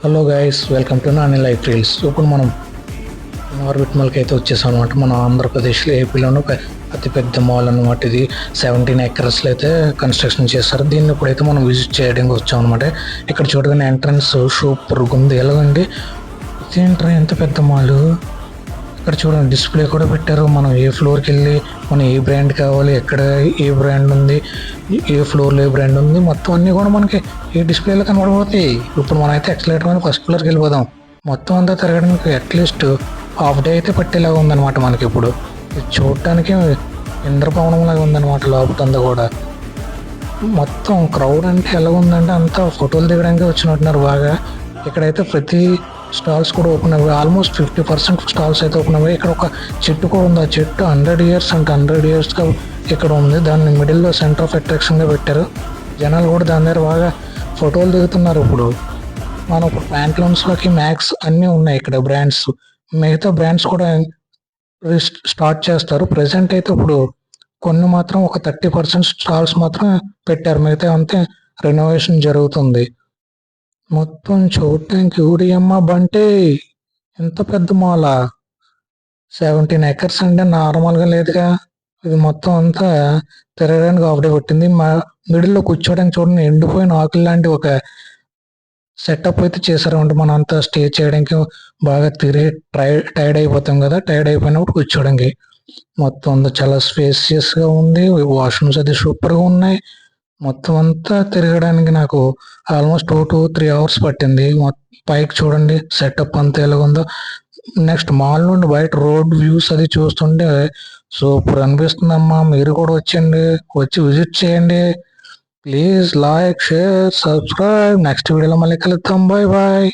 Hello guys, welcome to Nani life reels. ఇప్పుడు మనం నార్బిట్ మాల్కి అయితే వచ్చేసాం అనమాట. మన ఆంధ్రప్రదేశ్లో ఏపీలోనూ అతిపెద్ద మాల్ అనమాట. ఇది 17 ఎకర్స్లో అయితే కన్స్ట్రక్షన్ చేస్తారు. దీన్ని ఇప్పుడైతే మనం విజిట్ చేయడానికి వచ్చాం అనమాట. ఇక్కడ చూడగానే ఎంట్రన్స్ సూపర్గా ఉంది. ఎలాగండి ఇదేంట్రా ఎంత పెద్ద మాల్. ఇక్కడ చూడండి డిస్ప్లే కూడా పెట్టారు. మనం ఏ ఫ్లోర్కి వెళ్ళి మనం ఏ బ్రాండ్ కావాలి, ఎక్కడ ఏ బ్రాండ్ ఉంది, ఏ ఫ్లోర్లో ఏ బ్రాండ్ ఉంది, మొత్తం అన్నీ కూడా మనకి ఈ డిస్ప్లేలో కనబడిపోతాయి. ఇప్పుడు మనం అయితే ఎక్సలేటర్ మీద ఫస్ట్ ఫ్లోర్కి వెళ్ళిపోదాం. మొత్తం అంతా తిరగడానికి అట్లీస్ట్ హాఫ్ డే అయితే పట్టేలాగా ఉందన్నమాట మనకి. ఇప్పుడు ఇది చూడటానికి ఇంద్రభవనం లాగా ఉందన్నమాట లోపలంతా కూడా. మొత్తం క్రౌడ్ అంటే ఎలా ఉందంటే అంతా ఫోటోలు దిగడానికి వచ్చినట్టున్నారు బాగా. ఇక్కడైతే ప్రతి స్టాల్స్ కూడా ఓపెన్ అయ్యాయి. ఆల్మోస్ట్ 50% స్టాల్స్ అయితే ఓపెన్ అయ్యాయి. ఇక్కడ ఒక చెట్టు కూడా ఉంది. ఆ చెట్టు 100 years అంటే 100 yearsగా ఇక్కడ ఉంది. దాన్ని మిడిల్లో సెంటర్ ఆఫ్ అట్రాక్షన్గా పెట్టారు. జనాలు కూడా దాని దగ్గర బాగా ఫోటోలు దిగుతున్నారు. ఇప్పుడు మనం ఇప్పుడు ప్యాంట్లూన్స్లోకి మ్యాక్స్ అన్నీ ఉన్నాయి ఇక్కడ బ్రాండ్స్. మిగతా బ్రాండ్స్ కూడా స్టార్ట్ చేస్తారు. ప్రజెంట్ అయితే ఇప్పుడు కొన్ని మాత్రం ఒక 30% స్టాల్స్ మాత్రం పెట్టారు. మిగతా అంతే రెనోవేషన్ జరుగుతుంది. మొత్తం చూడటానికి ఊడియమ్మ బంటే ఎంత పెద్ద మాల. 17 ఎకర్స్ అంటే నార్మల్గా లేదుగా. ఇది మొత్తం అంతా తిరగడానికి ఆవిడే కొట్టింది. మా మిడిల్లో కూర్చోడానికి చూడండి ఎండిపోయిన ఆకులు లాంటి ఒక సెటప్ అయితే చేశారంటే మనం అంతా స్టే చేయడానికి బాగా తిరిగి టైర్డ్ అయిపోతాం కదా. టైర్డ్ అయిపోయినప్పుడు కూర్చోడానికి మొత్తం అంతా చాలా స్పేసియస్గా ఉంది. వాష్రూమ్స్ అది సూపర్గా ఉన్నాయి. మొత్తం అంతా తిరగడానికి నాకు ఆల్మోస్ట్ 2 to 3 hours పట్టింది. పైకి చూడండి సెటప్ అంతా ఎలాగుందో. నెక్స్ట్ మాల్ నుండి బయట రోడ్ వ్యూస్ అది చూస్తుంటే సూపర్ అనిపిస్తుందమ్మా. మీరు కూడా వచ్చండి, వచ్చి విజిట్ చేయండి. Please like, share, subscribe. Next వీడియోలో మళ్ళీ కలుద్దాం. Bye bye.